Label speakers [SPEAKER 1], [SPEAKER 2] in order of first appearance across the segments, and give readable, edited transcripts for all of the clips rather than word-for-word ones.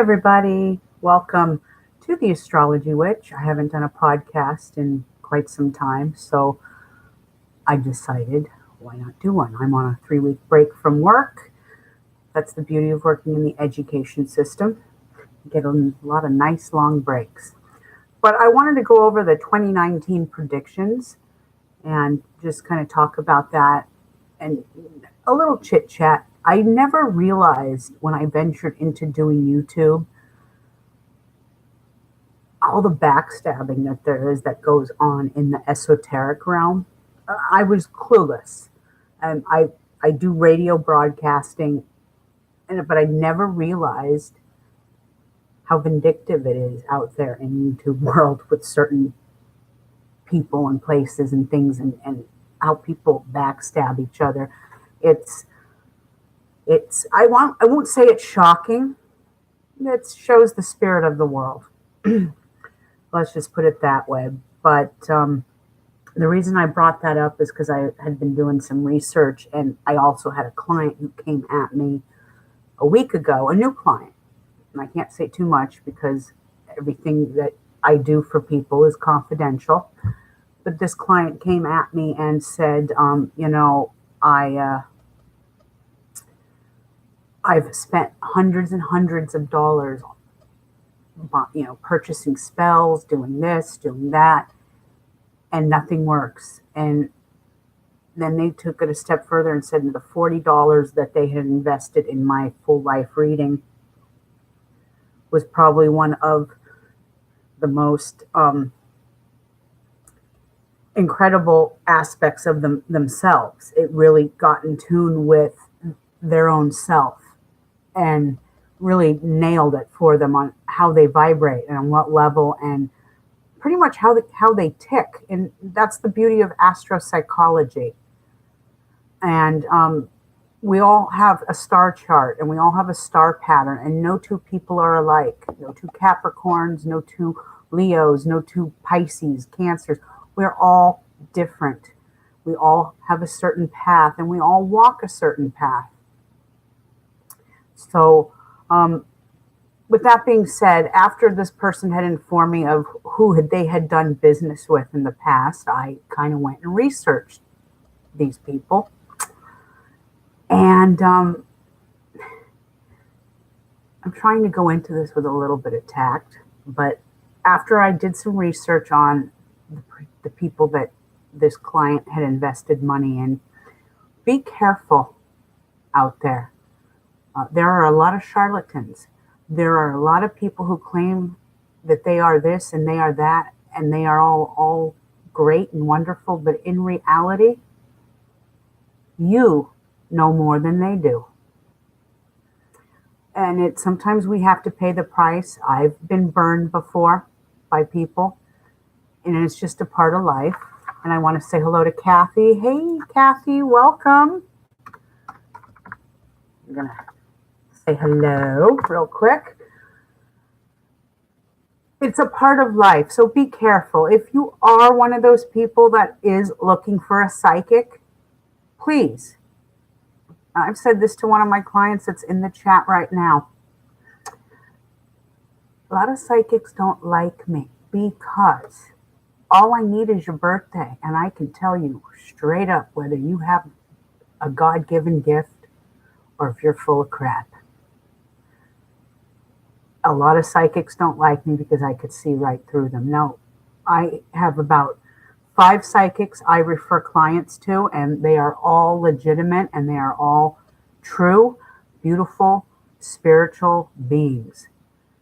[SPEAKER 1] everybody. Welcome to the Astrology Witch. I haven't done a podcast in quite some time, so I decided why not do one? I'm on a 3-week break from work. That's the beauty of working in the education system. You get a lot of nice long breaks. But I wanted to go over the 2019 predictions and just kind of talk about that and a little chit chat. I never realized when I ventured into doing YouTube all the backstabbing that there is that goes on in the esoteric realm. I was clueless. I do radio broadcasting, but I never realized how vindictive it is out there in YouTube world with certain people and places and things and how people backstab each other. I won't say it's shocking. It shows the spirit of the world. Let's just put it that way. But the reason I brought that up is because I had been doing some research, and I also had a client who came at me a week ago, a new client. And I can't say too much because everything that I do for people is confidential. But this client came at me and said, I've spent hundreds and hundreds of dollars, purchasing spells, doing this, doing that, and nothing works. And then they took it a step further and said the $40 that they had invested in my full life reading was probably one of the most incredible aspects of themselves. It really got in tune with their own self and really nailed it for them on how they vibrate and on what level and pretty much how they tick. And that's the beauty of astropsychology. And we all have a star chart and we all have a star pattern, and no two people are alike. No two Capricorns, no two Leos, no two Pisces, Cancers. We're all different. We all have a certain path and we all walk a certain path. So, with that being said, after this person had informed me of who they had done business with in the past, I kind of went and researched these people. And I'm trying to go into this with a little bit of tact, but after I did some research on the people that this client had invested money in, be careful out there. There are a lot of charlatans. There are a lot of people who claim that they are this and they are that, and they are all great and wonderful, but in reality, you know more than they do. And sometimes we have to pay the price. I've been burned before by people, and it's just a part of life. And I want to say hello to Kathy. Hey, Kathy, welcome. I'm going to say hello real quick. It's a part of life, so be careful. If you are one of those people that is looking for a psychic, please. I've said this to one of my clients that's in the chat right now. A lot of psychics don't like me because all I need is your birthday, and I can tell you straight up whether you have a God-given gift or if you're full of crap. A lot of psychics don't like me because I could see right through them. No, I have about 5 psychics I refer clients to, and they are all legitimate and they are all true, beautiful, spiritual beings.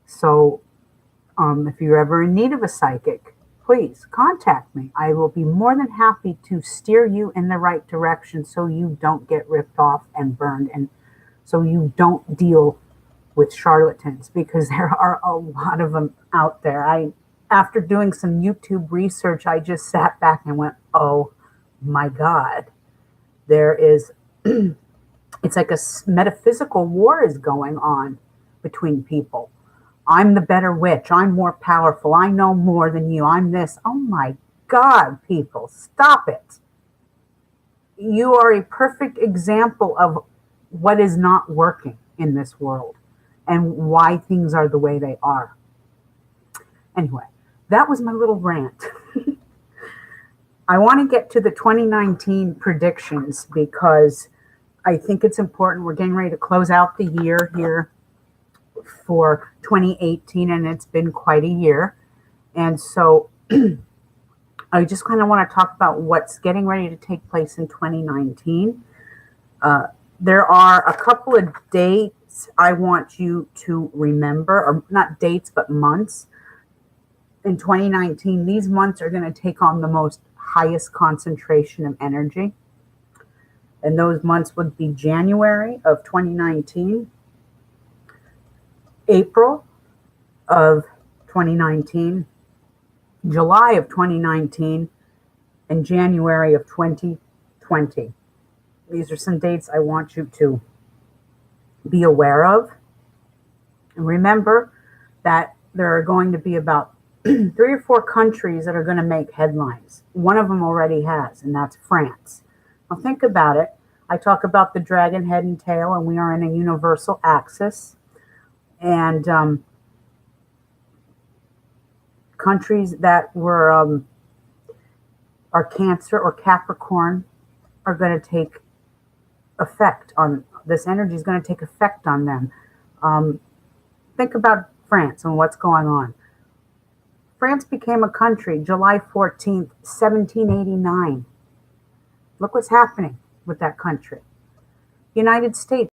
[SPEAKER 1] So if you're ever in need of a psychic, please contact me. I will be more than happy to steer you in the right direction so you don't get ripped off and burned, and so you don't deal with charlatans, because there are a lot of them out there. After doing some YouTube research, I just sat back and went, oh my God, there is, it's like a metaphysical war is going on between people. I'm the better witch. I'm more powerful. I know more than you. I'm this. Oh my God, people, stop it. You are a perfect example of what is not working in this world. and why things are the way they are. Anyway, that was my little rant. I want to get to the 2019 predictions because I think it's important. We're getting ready to close out the year here for 2018, and it's been quite a year. And so I just kind of want to talk about what's getting ready to take place in 2019. There are a couple of dates I want you to remember, or not dates, but months. In 2019, these months are going to take on the most highest concentration of energy. And those months would be January of 2019, April of 2019, July of 2019, and January of 2020. These are some dates I want you to be aware of. And remember that there are going to be about 3 or 4 countries that are going to make headlines. One of them already has, and that's France. Now think about it. I talk about the dragon head and tail, and we are in a universal axis. And countries that are Cancer or Capricorn are going to take effect on this energy is going to take effect on them. Think about France and what's going on. France became a country July 14th, 1789. Look what's happening with that country. United States,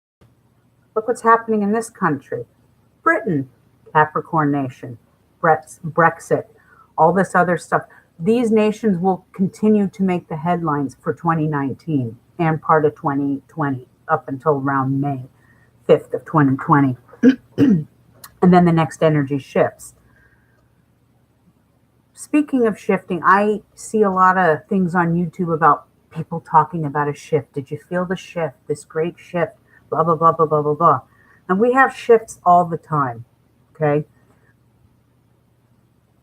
[SPEAKER 1] look what's happening in this country. Britain, Capricorn nation, Brexit, all this other stuff. These nations will continue to make the headlines for 2019 and part of 2020 up until around May 5th of 2020. And then the next energy shifts. Speaking of shifting, I see a lot of things on YouTube about people talking about a shift. Did you feel the shift, this great shift, blah, blah, blah, blah, blah, blah, blah. And we have shifts all the time, okay?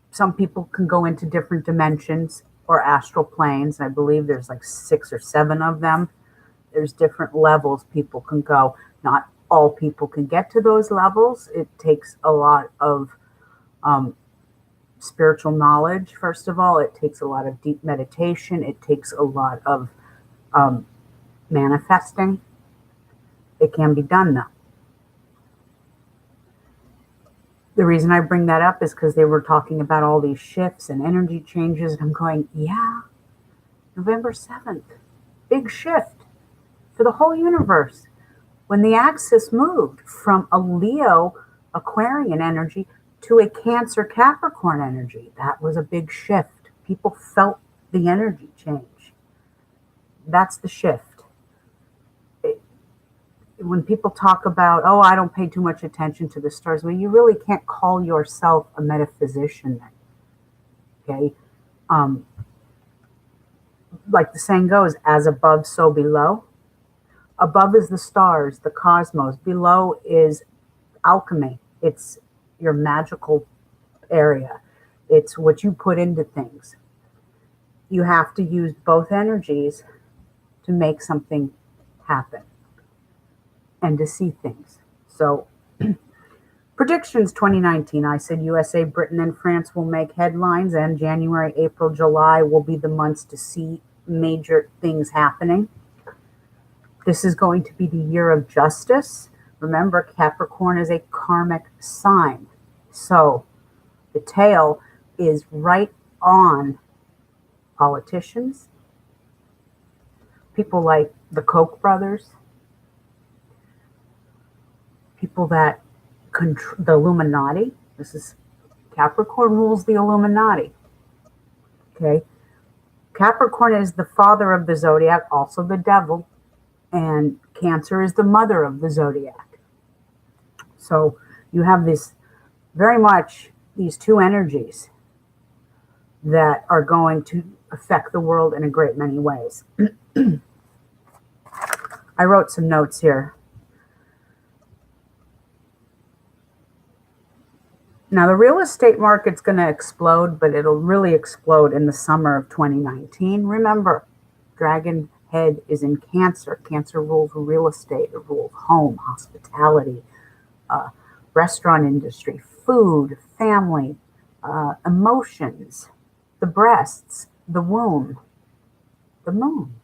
[SPEAKER 1] Some people can go into different dimensions or astral planes. I believe there's like 6 or 7 of them. There's different levels people can go. Not all people can get to those levels. It takes a lot of spiritual knowledge, first of all. It takes a lot of deep meditation. It takes a lot of manifesting. It can be done, though. The reason I bring that up is because they were talking about all these shifts and energy changes, and I'm going, yeah, November 7th, big shift for the whole universe. When the axis moved from a Leo Aquarian energy to a Cancer Capricorn energy, that was a big shift. People felt the energy change. That's the shift. When people talk about, oh, I don't pay too much attention to the stars, well, you really can't call yourself a metaphysician then, okay? Like the saying goes, as above, so below. Above is the stars, the cosmos. Below is alchemy. It's your magical area. It's what you put into things. You have to use both energies to make something happen and to see things. So predictions 2019, I said USA, Britain, and France will make headlines, and January, April, July will be the months to see major things happening. This is going to be the year of justice. Remember, Capricorn is a karmic sign. So the tail is right on politicians, people like the Koch brothers, people that control the Illuminati. This is Capricorn rules the Illuminati. Okay. Capricorn is the father of the zodiac, also the devil, and Cancer is the mother of the zodiac. So you have this very much these two energies that are going to affect the world in a great many ways. I wrote some notes here. Now, the real estate market's going to explode, but it'll really explode in the summer of 2019. Remember, Dragon Head is in Cancer. Cancer rules real estate. It rules home, hospitality, restaurant industry, food, family, emotions, the breasts, the womb, the moon.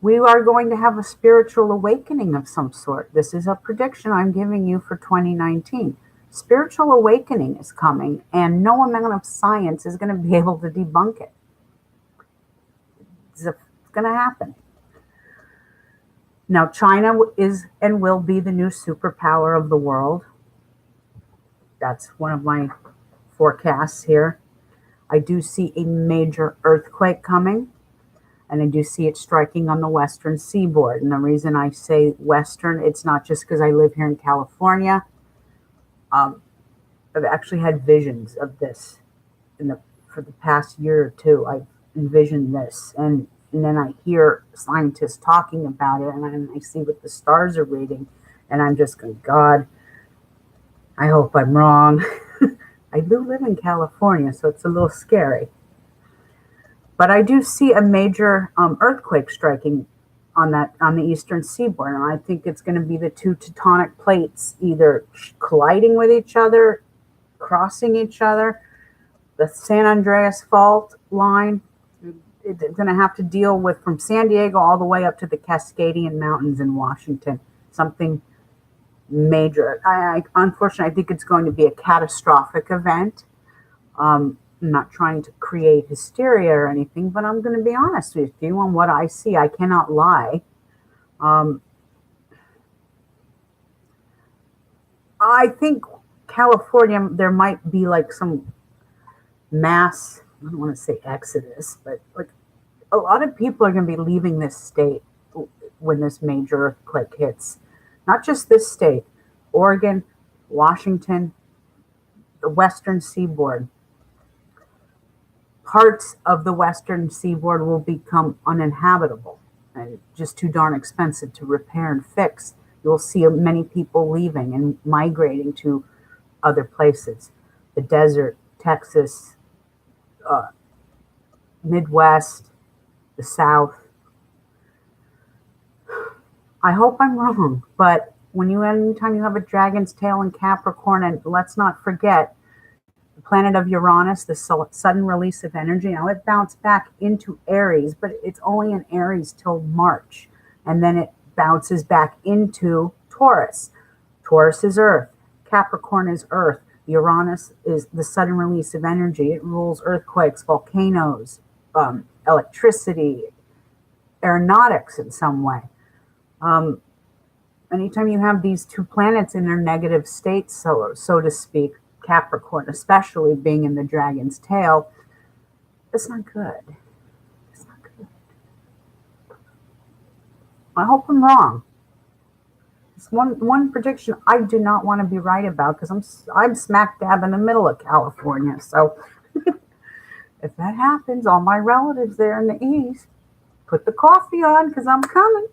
[SPEAKER 1] We are going to have a spiritual awakening of some sort. This is a prediction I'm giving you for 2019. Spiritual awakening is coming, and no amount of science is going to be able to debunk it. It's going to happen. Now, China is and will be the new superpower of the world. That's one of my forecasts here. I do see a major earthquake coming, and I do see it striking on the western seaboard. And the reason I say western, it's not just because I live here in California. I've actually had visions of this for the past year or two. I've envisioned this, and then I hear scientists talking about it, and I see what the stars are reading, and I'm just going, God, I hope I'm wrong. I do live in California, so it's a little scary. But I do see a major earthquake striking on the eastern seaboard, and I think it's going to be the two tectonic plates either colliding with each other, crossing each other. The San Andreas Fault line, it's going to have to deal with from San Diego all the way up to the Cascadian Mountains in Washington. Something major. Unfortunately, I think it's going to be a catastrophic event. I'm not trying to create hysteria or anything, but I'm going to be honest with you on what I see. I cannot lie. I think California, there might be like some mass, I don't want to say exodus, but like a lot of people are going to be leaving this state when this major earthquake hits. Not just this state, Oregon, Washington, the western seaboard. Parts of the western seaboard will become uninhabitable and just too darn expensive to repair and fix. You'll see many people leaving and migrating to other places. The desert, Texas, Midwest, the South. I hope I'm wrong, but anytime you have a dragon's tail in Capricorn, and let's not forget the planet of Uranus, the sudden release of energy. Now it bounced back into Aries, but it's only in Aries till March, and then it bounces back into Taurus. Taurus is Earth. Capricorn is Earth. Uranus is the sudden release of energy. It rules earthquakes, volcanoes, electricity, aeronautics in some way. Anytime you have these two planets in their negative states, so to speak, Capricorn especially being in the dragon's tail, it's not good. It's not good. I hope I'm wrong. It's one prediction I do not want to be right about because I'm smack dab in the middle of California. So if that happens, all my relatives there in the east, put the coffee on because I'm coming.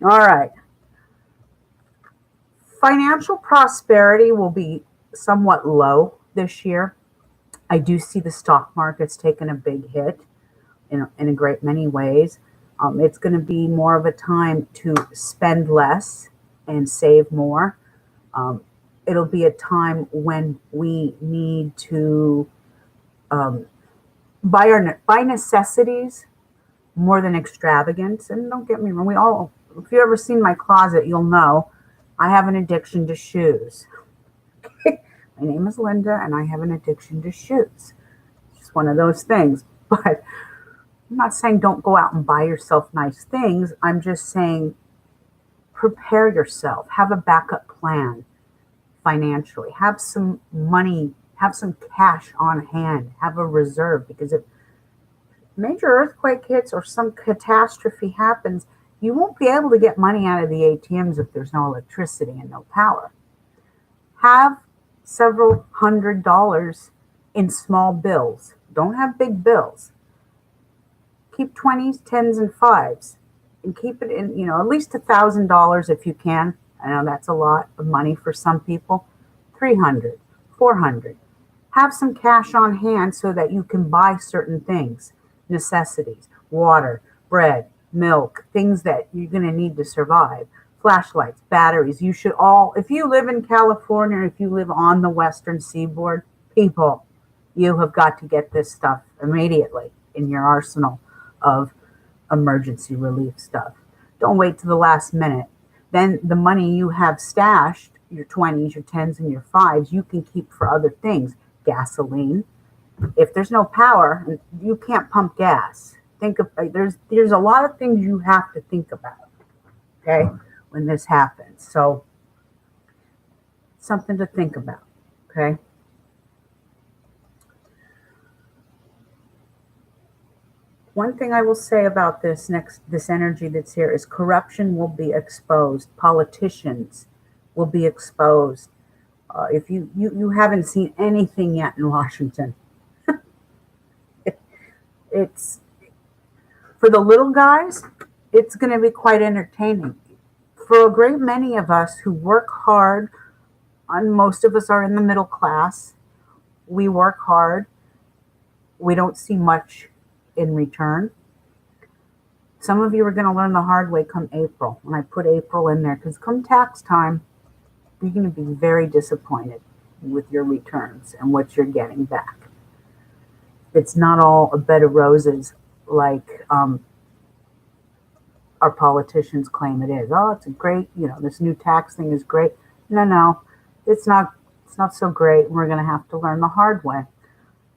[SPEAKER 1] All right. Financial prosperity will be somewhat low this year. I do see the stock market's taken a big hit in a great many ways. It's going to be more of a time to spend less and save more. It'll be a time when we need to buy necessities more than extravagance. And don't get me wrong, if you've ever seen my closet, you'll know I have an addiction to shoes. My name is Linda, and I have an addiction to shoes. It's just one of those things. But I'm not saying don't go out and buy yourself nice things. I'm just saying prepare yourself. Have a backup plan financially. Have some money. Have some cash on hand. Have a reserve. Because if major earthquake hits or some catastrophe happens, you won't be able to get money out of the ATMs if there's no electricity and no power. Have several $100s in small bills. Don't have big bills. Keep 20s, 10s, and 5s. And keep it in, at least $1,000 if you can. I know that's a lot of money for some people. 300, 400. Have some cash on hand so that you can buy certain things. Necessities, water, bread, milk, things that you're going to need to survive, flashlights, batteries. You should all, if you live in California, if you live on the Western Seaboard, people, you have got to get this stuff immediately in your arsenal of emergency relief stuff. Don't wait to the last minute. Then the money you have stashed, your 20s, your 10s, and your 5s, you can keep for other things. Gasoline. If there's no power, you can't pump gas. Think of there's a lot of things you have to think about, okay, when this happens. So something to think about, okay? One thing I will say about this energy that's here is corruption will be exposed. Politicians will be exposed. If you haven't seen anything yet in Washington, it's for the little guys. It's going to be quite entertaining. For a great many of us who work hard, and most of us are in the middle class, we work hard. We don't see much in return. Some of you are going to learn the hard way come April. And I put April in there because come tax time, you're going to be very disappointed with your returns and what you're getting back. It's not all a bed of roses like our politicians claim it is. Oh, it's a great, this new tax thing is great. No, it's not. It's not so great. We're going to have to learn the hard way.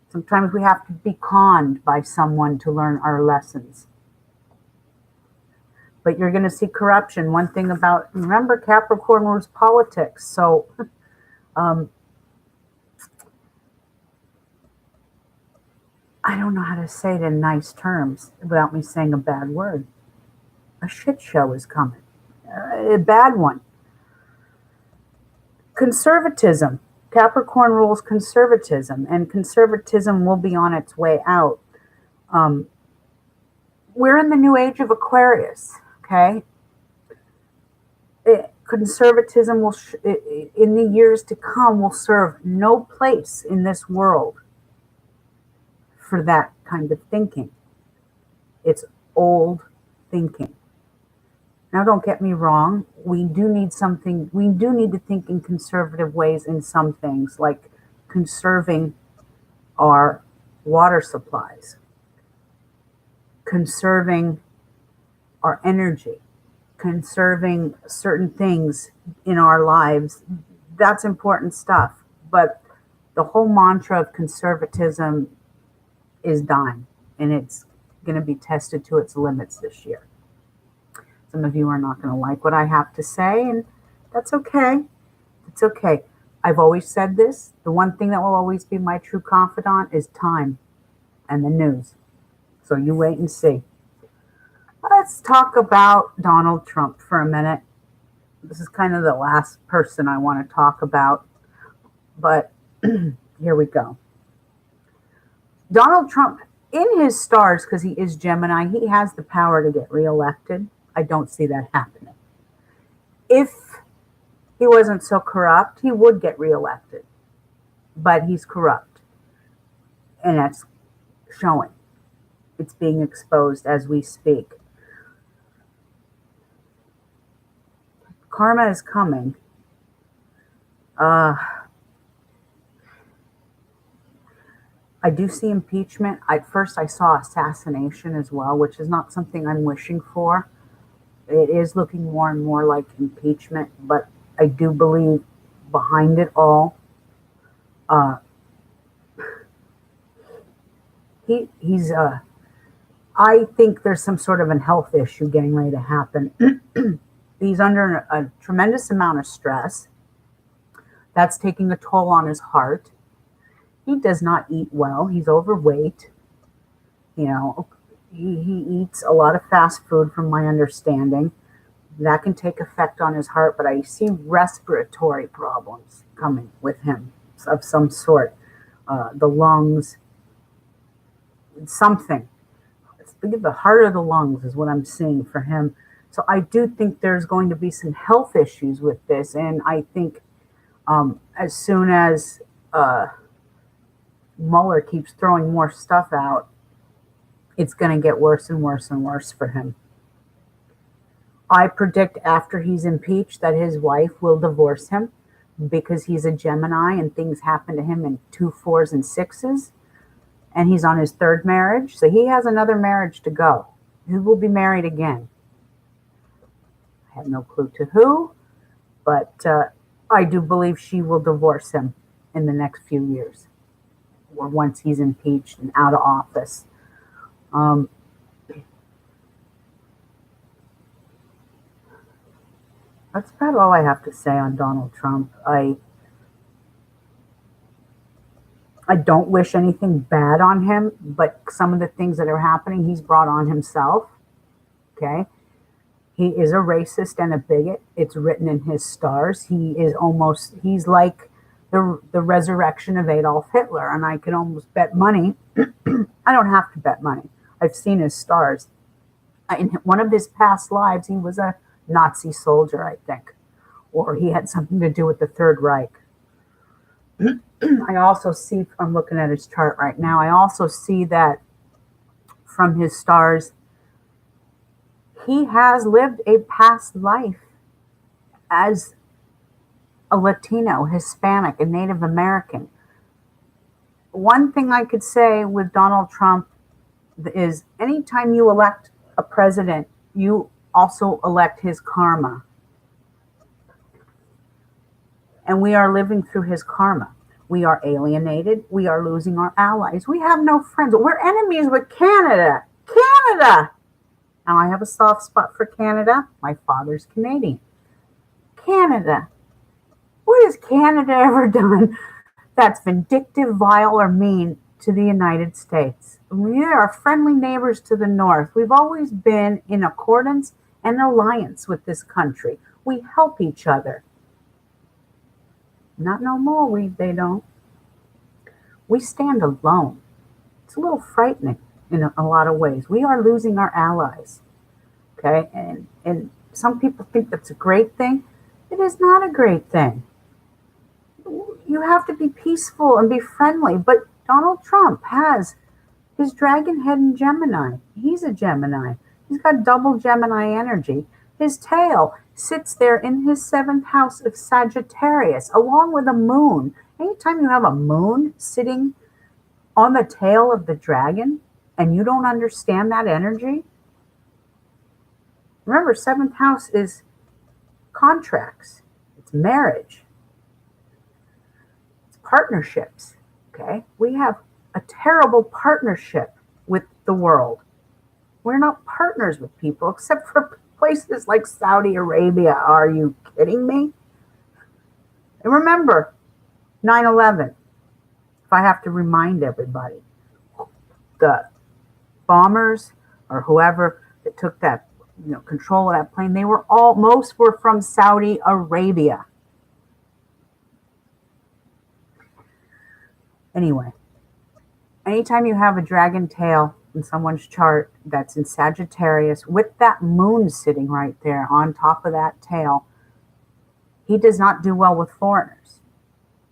[SPEAKER 1] Sometimes we have to be conned by someone to learn our lessons. But you're going to see corruption. One thing about, remember, Capricorn rules politics. So I don't know how to say it in nice terms without me saying a bad word. A shit show is coming. A bad one. Conservatism. Capricorn rules conservatism, and conservatism will be on its way out. We're in the new age of Aquarius, okay? Conservatism will, in the years to come, will serve no place in this world for that kind of thinking. It's old thinking. Now, don't get me wrong. We do need to think in conservative ways in some things, like conserving our water supplies, conserving our energy, conserving certain things in our lives. That's important stuff. But the whole mantra of conservatism is dying, and it's going to be tested to its limits this year. Some of you are not going to like what I have to say, and that's okay. It's okay. I've always said this. The one thing that will always be my true confidant is time and the news. So you wait and see. Let's talk about Donald Trump for a minute. This is kind of the last person I want to talk about, but here we go. Donald Trump, in his stars, because he is Gemini, he has the power to get reelected. I don't see that happening. If he wasn't so corrupt, he would get reelected. But he's corrupt. And that's showing. It's being exposed as we speak. Karma is coming. I do see impeachment. At first I saw assassination as well, which is not something I'm wishing for. It is looking more and more like impeachment, but I do believe behind it all, he's I think there's some sort of a health issue getting ready to happen. He's under a tremendous amount of stress. That's taking a toll on his heart. He does not eat well. He's overweight. He eats a lot of fast food, from my understanding. That can take effect on his heart, but I see respiratory problems coming with him of some sort. The lungs, something. The heart or the lungs is what I'm seeing for him. So I do think there's going to be some health issues with this, and I think as soon as Mueller keeps throwing more stuff out, it's going to get worse and worse and worse for him. I predict after he's impeached that his wife will divorce him because he's a Gemini and things happen to him in 2, 4s, and 6s. And he's on his third marriage. So he has another marriage to go. He will be married again. I have no clue to who, but I do believe she will divorce him in the next few years, or once he's impeached and out of office. That's about all I have to say on Donald Trump. I don't wish anything bad on him, but some of the things that are happening, he's brought on himself. Okay. He is a racist and a bigot. It's written in his stars. He's like the resurrection of Adolf Hitler. And I can almost bet money. I don't have to bet money. I've seen his stars. In one of his past lives, he was a Nazi soldier, I think, or he had something to do with the Third Reich. I also see, I'm looking at his chart right now, I also see that from his stars, he has lived a past life as a Latino, Hispanic, and Native American. One thing I could say with Donald Trump is anytime you elect a president, you also elect his karma. And we are living through his karma. We are alienated. We are losing our allies. We have no friends. We're enemies with Canada. Canada! Now, I have a soft spot for Canada. My father's Canadian. Canada. What has Canada ever done that's vindictive, vile, or mean to the United States? We are friendly neighbors to the north. We've always been in accordance and alliance with this country. We help each other. Not no more, they don't. We stand alone. It's a little frightening in a lot of ways. We are losing our allies. Okay? And some people think that's a great thing. It is not a great thing. You have to be peaceful and be friendly. But Donald Trump has his dragon head in Gemini. He's a Gemini. He's got double Gemini energy. His tail sits there in his 7th house of Sagittarius, along with a moon. Anytime you have a moon sitting on the tail of the dragon and you don't understand that energy, remember, 7th house is contracts, it's marriage, it's partnerships. Okay? We have a terrible partnership with the world. We're not partners with people except for places like Saudi Arabia. Are you kidding me? And remember, 9/11. If I have to remind everybody, the bombers or whoever that took that, control of that plane, most were from Saudi Arabia. Anyway, anytime you have a dragon tail in someone's chart that's in Sagittarius with that moon sitting right there on top of that tail, he does not do well with foreigners.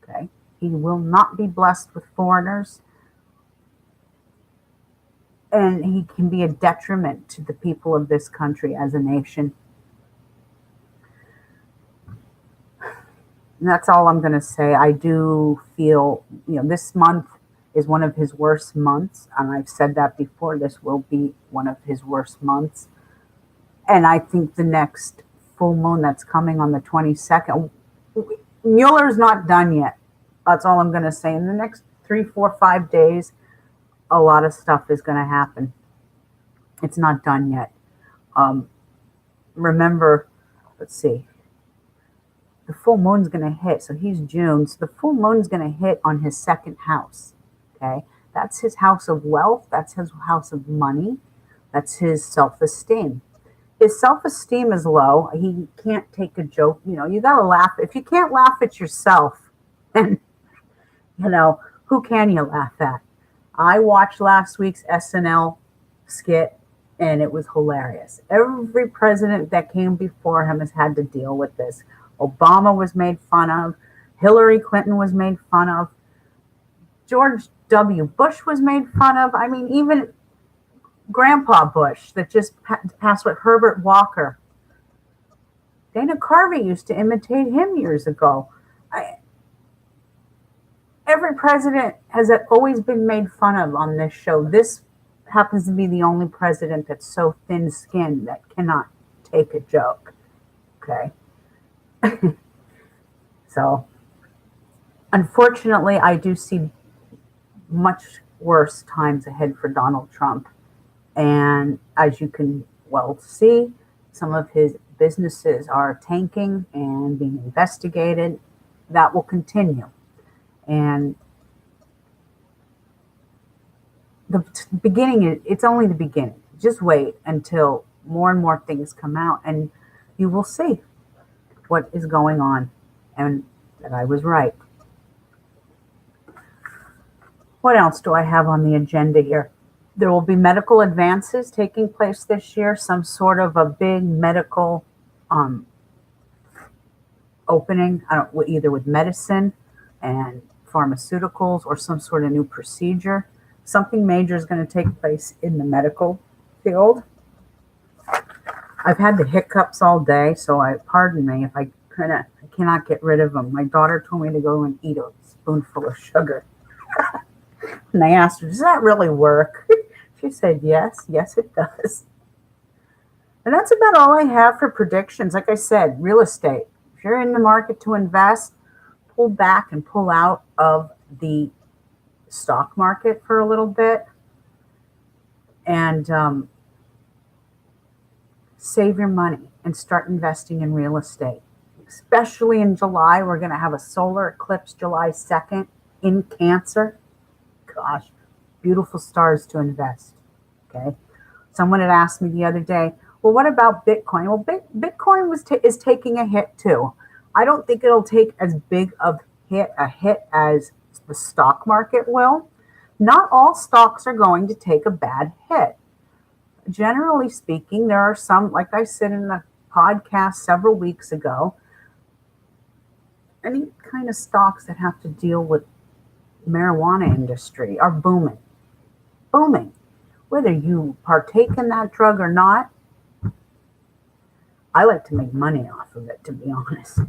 [SPEAKER 1] Okay? He will not be blessed with foreigners. And he can be a detriment to the people of this country as a nation. And that's all I'm going to say. I do feel, this month is one of his worst months. And I've said that before. This will be one of his worst months. And I think the next full moon that's coming on the 22nd, Mueller's not done yet. That's all I'm going to say. In the next 3, 4, 5 days, a lot of stuff is going to happen. It's not done yet. Remember, let's see. The full moon's going to hit. So he's June. So the full moon's going to hit on his 2nd house. Okay. That's his house of wealth. That's his house of money. That's his self-esteem. His self-esteem is low. He can't take a joke. You got to laugh. If you can't laugh at yourself, then, who can you laugh at? I watched last week's SNL skit, and it was hilarious. Every president that came before him has had to deal with this. Obama was made fun of. Hillary Clinton was made fun of. George W. Bush was made fun of. I mean, even Grandpa Bush that just passed with Herbert Walker. Dana Carvey used to imitate him years ago. Every president has always been made fun of on this show. This happens to be the only president that's so thin-skinned that cannot take a joke. Okay. So, unfortunately, I do see much worse times ahead for Donald Trump. And as you can well see, some of his businesses are tanking and being investigated. That will continue. And the beginning, it's only the beginning. Just wait until more and more things come out and you will see what is going on and that I was right. What else do I have on the agenda here? There will be medical advances taking place this year, some sort of a big medical opening, either with medicine and pharmaceuticals or some sort of new procedure. Something major is going to take place in the medical field. I've had the hiccups all day, so pardon me if I cannot get rid of them. My daughter told me to go and eat a spoonful of sugar. And I asked her, does that really work? She said, yes, it does. And that's about all I have for predictions. Like I said, real estate. If you're in the market to invest, pull back and pull out of the stock market for a little bit and save your money and start investing in real estate. Especially in July, we're going to have a solar eclipse July 2nd in Cancer. Gosh, beautiful stars to invest. Okay. Someone had asked me the other day, well, what about Bitcoin? Well, Bitcoin is taking a hit too. I don't think it'll take as big of a hit as the stock market will. Not all stocks are going to take a bad hit. Generally speaking, there are some, like I said in the podcast several weeks ago, any kind of stocks that have to deal with marijuana industry are booming. Whether you partake in that drug or not, I like to make money off of it, to be honest.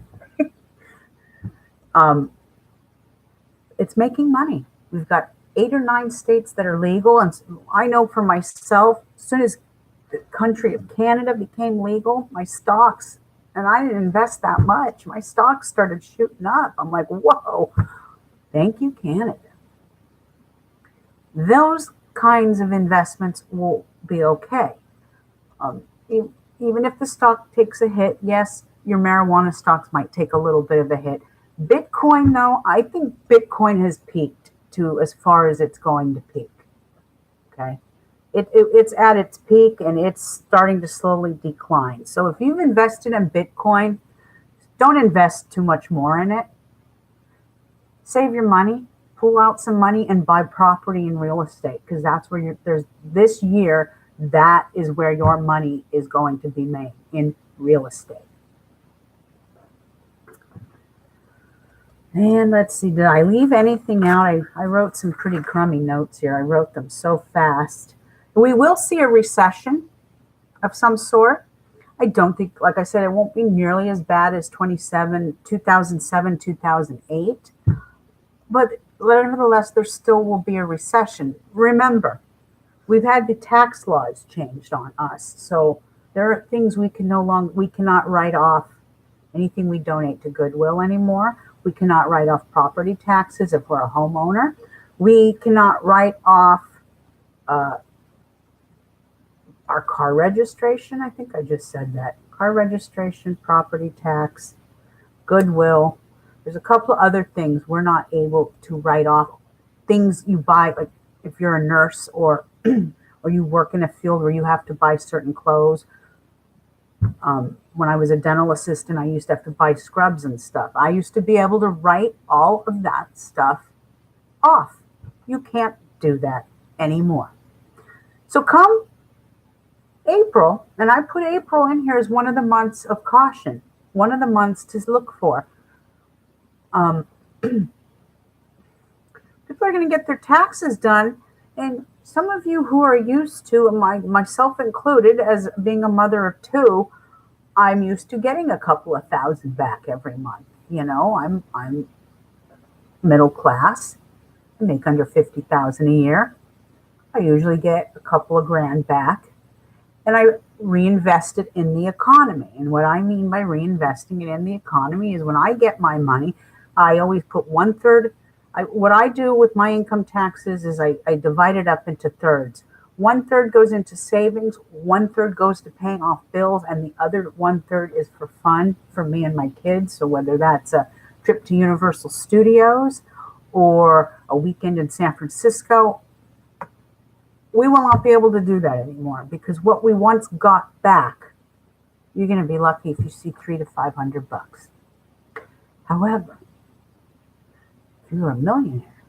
[SPEAKER 1] It's making money. We've got 8 or 9 states that are legal. And I know for myself, as soon as the country of Canada became legal, my stocks, and I didn't invest that much, my stocks started shooting up. I'm like, whoa, thank you, Canada. Those kinds of investments will be okay. Even if the stock takes a hit, yes, your marijuana stocks might take a little bit of a hit. Bitcoin, though, I think Bitcoin has peaked to as far as it's going to peak. Okay. It's at its peak and it's starting to slowly decline. So if you've invested in Bitcoin, don't invest too much more in it. Save your money, pull out some money and buy property and real estate, because that's where this year, that is where your money is going to be made, in real estate. And let's see, did I leave anything out? I wrote some pretty crummy notes here. I wrote them so fast. We will see a recession of some sort. I don't think, like I said, it won't be nearly as bad as 2007, 2008. But nevertheless, there still will be a recession. Remember, we've had the tax laws changed on us. So there are things we cannot write off anything we donate to Goodwill anymore. We cannot write off property taxes if we're a homeowner. We cannot write off our car registration. I think I just said that. Car registration, property tax, Goodwill. There's a couple of other things we're not able to write off. Things you buy, like if you're a nurse or or you work in a field where you have to buy certain clothes. When I was a dental assistant, I used to have to buy scrubs and stuff. I used to be able to write all of that stuff off. You can't do that anymore. So come April, and I put April in here as one of the months of caution, one of the months to look for. People are going to get their taxes done, and some of you who are used to, myself included, as being a mother of 2, I'm used to getting a couple of thousand back every month. I'm middle class. I make under 50,000 a year. I usually get a couple of grand back, and I reinvest it in the economy. And what I mean by reinvesting it in the economy is when I get my money, I always put one third. What I do with my income taxes is I divide it up into thirds. One third goes into savings, one third goes to paying off bills, and the other one third is for fun for me and my kids. So whether that's a trip to Universal Studios or a weekend in San Francisco, we will not be able to do that anymore because what we once got back, you're going to be lucky if you see $300 to $500. However, if you're a millionaire,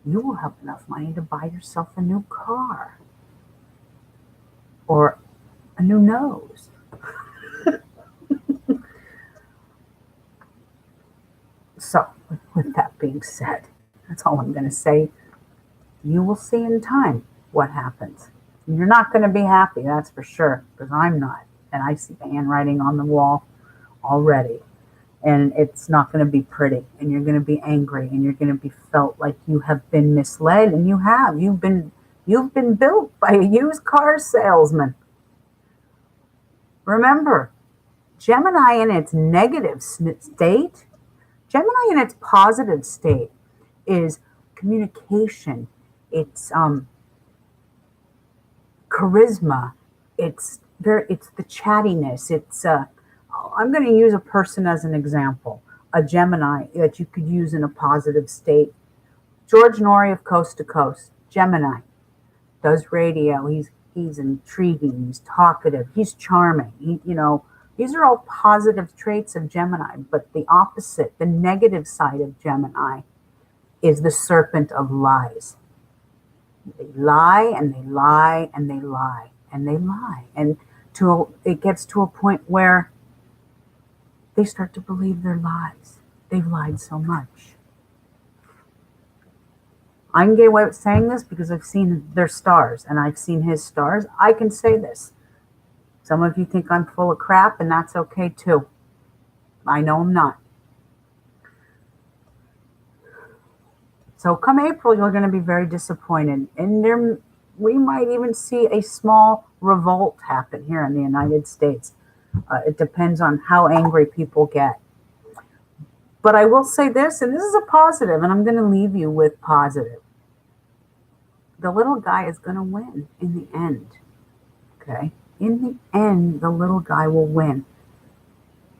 [SPEAKER 1] you will have enough money to buy yourself a new car or a new nose. So, with that being said, that's all I'm going to say. You will see in time what happens. You're not going to be happy, that's for sure, because I'm not. And I see the handwriting on the wall already. And it's not going to be pretty. And you're going to be angry. And you're going to be felt like you have been misled. And you have. You've been built by a used car salesman. Remember, Gemini in its negative state, Gemini in its positive state is communication. It's charisma. It's the chattiness. I'm going to use a person as an example, a Gemini that you could use in a positive state. George Norrie of Coast to Coast, Gemini, does radio. He's intriguing. He's talkative. He's charming. These are all positive traits of Gemini. But the opposite, the negative side of Gemini, is the serpent of lies. They lie and they lie and they lie and they lie. And it gets to a point where they start to believe their lies. They've lied so much. I can get away with saying this because I've seen their stars and I've seen his stars. I can say this. Some of you think I'm full of crap, and that's okay too. I know I'm not. So come April, you're going to be very disappointed. And we might even see a small revolt happen here in the United States. It depends on how angry people get. But I will say this, and this is a positive, and I'm going to leave you with positive. The little guy is going to win in the end. Okay? In the end, the little guy will win.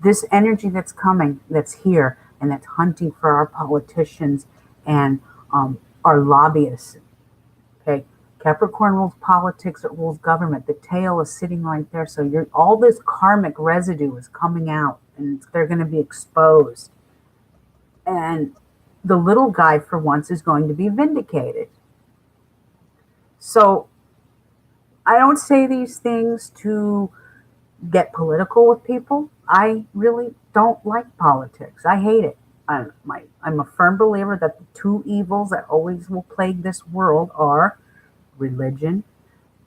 [SPEAKER 1] This energy that's coming, that's here, and that's hunting for our politicians and our lobbyists. Okay? Capricorn rules politics, it rules government. The tail is sitting right there. So all this karmic residue is coming out, and they're going to be exposed. And the little guy, for once, is going to be vindicated. So I don't say these things to get political with people. I really don't like politics. I hate it. I'm a firm believer that the two evils that always will plague this world are religion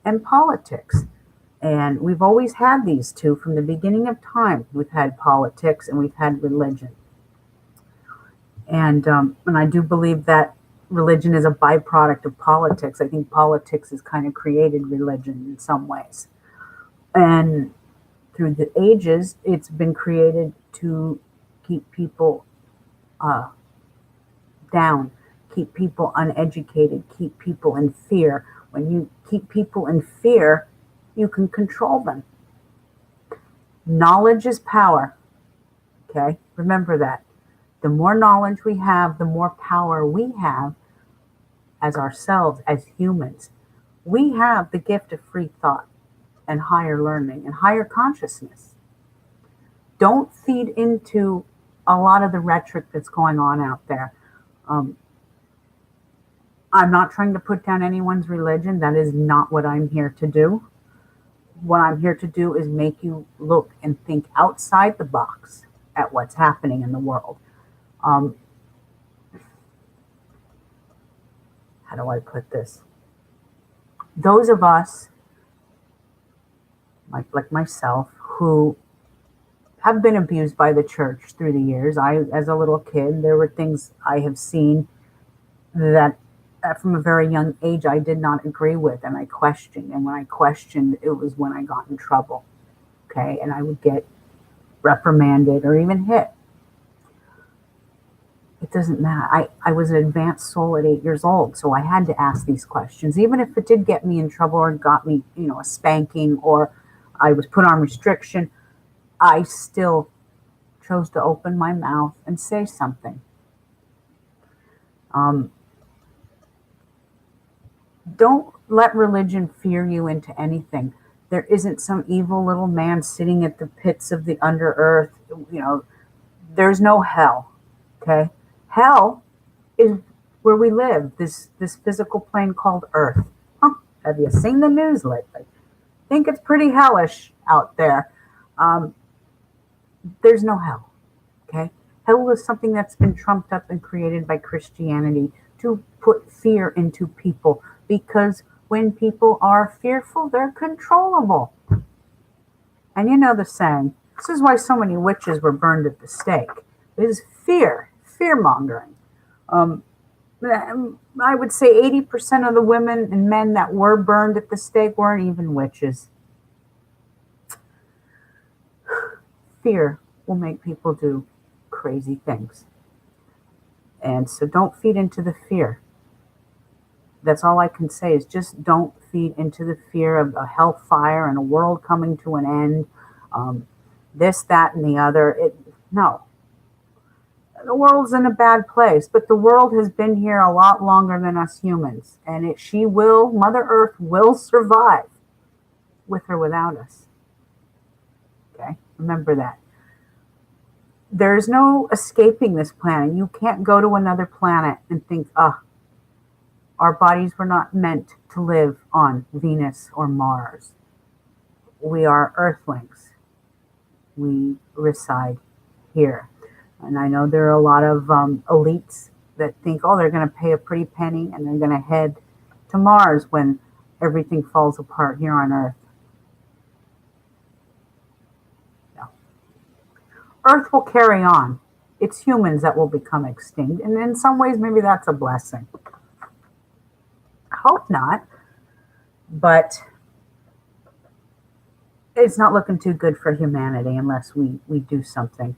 [SPEAKER 1] and politics. And we've always had these two from the beginning of time. We've had politics and we've had religion. And I do believe that religion is a byproduct of politics. I think politics has kind of created religion in some ways. And through the ages, it's been created to keep people down, keep people uneducated, keep people in fear. When you keep people in fear, you can control them. Knowledge is power. Okay? Remember that. The more knowledge we have, the more power we have as ourselves, as humans. We have the gift of free thought and higher learning and higher consciousness. Don't feed into a lot of the rhetoric that's going on out there. I'm not trying to put down anyone's religion. That is not what I'm here to do. What I'm here to do is make you look and think outside the box at what's happening in the world. How do I put this? Those of us, like myself, who have been abused by the church through the years. As a little kid, there were things I have seen that from a very young age I did not agree with, and I questioned. And when I questioned, it was when I got in trouble. Okay, and I would get reprimanded or even hit. It doesn't matter. I was an advanced soul at 8 years old, so I had to ask these questions, even if it did get me in trouble or got me, a spanking, or I was put on restriction. I still chose to open my mouth and say something. Don't let religion fear you into anything. There isn't some evil little man sitting at the pits of the under earth. There's no hell. Okay? Hell is where we live, this physical plane called Earth. Huh, have you seen the news lately? I think it's pretty hellish out there. There's no hell. Okay? Hell is something that's been trumped up and created by Christianity to put fear into people, because when people are fearful, they're controllable. And you know the saying, this is why so many witches were burned at the stake. It is fear-mongering. I would say 80% of the women and men that were burned at the stake weren't even witches. Fear will make people do crazy things. And so don't feed into the fear. That's all I can say, is just don't feed into the fear of a hellfire and a world coming to an end. This, that, and the other. No. The world's in a bad place, but the world has been here a lot longer than us humans. And Mother Earth will survive, with or without us. Okay? Remember that. There's no escaping this planet. You can't go to another planet and think, our bodies were not meant to live on Venus or Mars. We are Earthlings. We reside here. And I know there are a lot of elites that think, they're going to pay a pretty penny and they're going to head to Mars when everything falls apart here on Earth. No. Earth will carry on. It's humans that will become extinct. And in some ways, maybe that's a blessing. I hope not. But it's not looking too good for humanity unless we do something.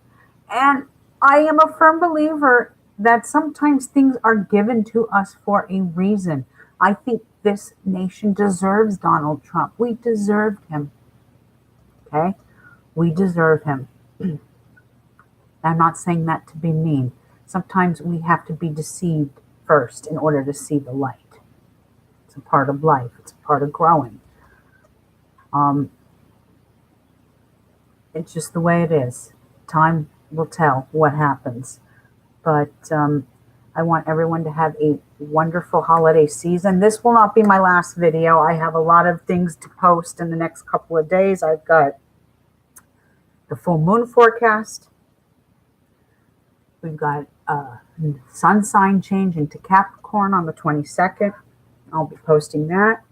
[SPEAKER 1] And I am a firm believer that sometimes things are given to us for a reason. I think this nation deserves Donald Trump. We deserved him. Okay? We deserve him. I'm not saying that to be mean. Sometimes we have to be deceived first in order to see the light. It's a part of life. It's a part of growing. It's just the way it is. Time will tell what happens. But I want everyone to have a wonderful holiday season. This will not be my last video. I have a lot of things to post in the next couple of days. I've got the full moon forecast. We've got sun sign change into Capricorn on the 22nd. I'll be posting that.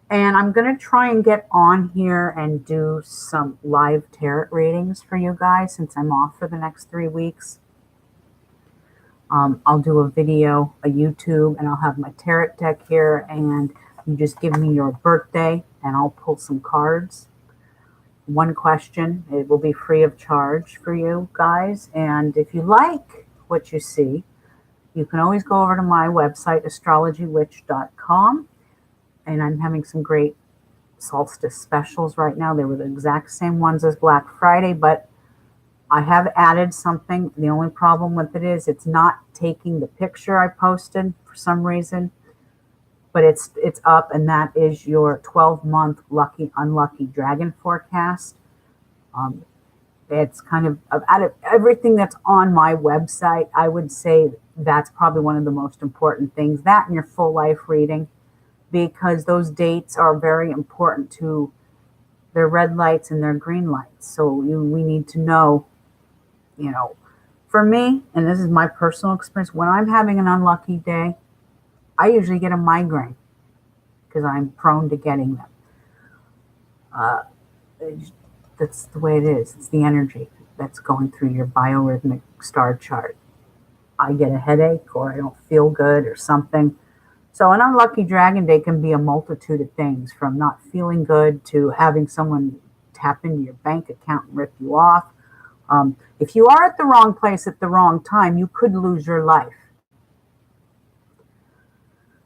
[SPEAKER 1] And I'm going to try and get on here and do some live tarot readings for you guys since I'm off for the next 3 weeks. I'll do a video, a YouTube, and I'll have my tarot deck here, and you just give me your birthday and I'll pull some cards. One question. It will be free of charge for you guys. And if you like what you see, you can always go over to my website, astrologywitch.com. And I'm having some great solstice specials right now. They were the exact same ones as Black Friday, but I have added something. The only problem with it is it's not taking the picture I posted for some reason, but it's up, and that is your 12-month lucky, unlucky dragon forecast. It's kind of out of everything that's on my website, I would say that's probably one of the most important things. That and your full life reading, because those dates are very important to their red lights and their green lights. So we need to know, for me, and this is my personal experience, when I'm having an unlucky day, I usually get a migraine because I'm prone to getting them. that's the way it is. It's the energy that's going through your biorhythmic star chart. I get a headache or I don't feel good or something. So an unlucky dragon day can be a multitude of things, from not feeling good to having someone tap into your bank account and rip you off. If you are at the wrong place at the wrong time, you could lose your life.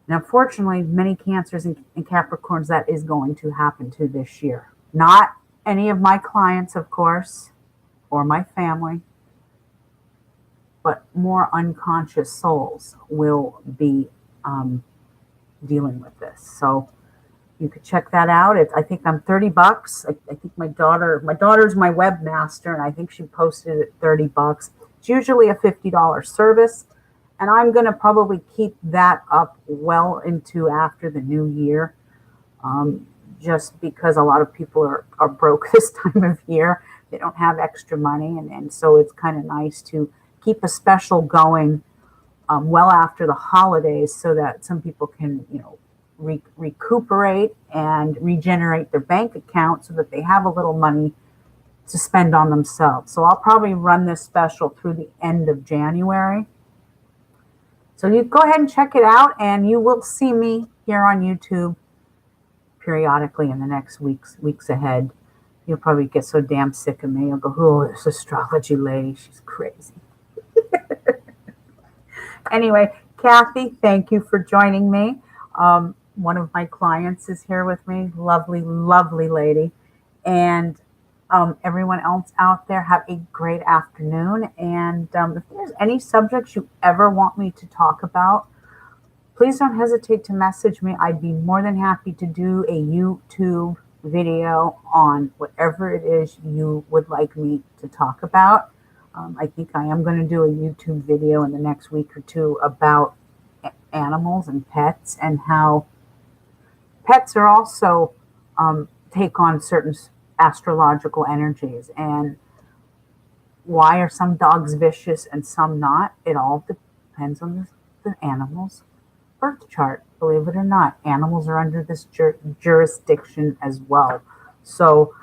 [SPEAKER 1] And unfortunately, many Cancers and Capricorns, that is going to happen to this year. Not any of my clients, of course, or my family, but more unconscious souls will be dealing with this. So you could check that out. I think I'm $30. I think my daughter's my webmaster, and I think she posted it at $30. It's usually a $50 service. And I'm going to probably keep that up well into after the new year, just because a lot of people are broke this time of year. They don't have extra money. And so it's kind of nice to keep a special going well after the holidays, so that some people can, recuperate and regenerate their bank account so that they have a little money to spend on themselves. So I'll probably run this special through the end of January. So you go ahead and check it out, and you will see me here on YouTube periodically in the next weeks ahead. You'll probably get so damn sick of me. You'll go, oh, this astrology lady, she's crazy. Anyway, Kathy, thank you for joining me. One of my clients is here with me. Lovely, lovely lady. And everyone else out there, have a great afternoon. And if there's any subjects you ever want me to talk about, please don't hesitate to message me. I'd be more than happy to do a YouTube video on whatever it is you would like me to talk about. I think I am going to do a YouTube video in the next week or two about animals and pets, and how pets are also take on certain astrological energies, and why are some dogs vicious and some not. It all depends on the animal's birth chart. Believe it or not, animals are under this jurisdiction as well. So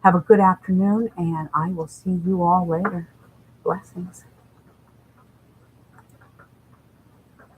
[SPEAKER 1] have a good afternoon, and I will see you all later. Blessings.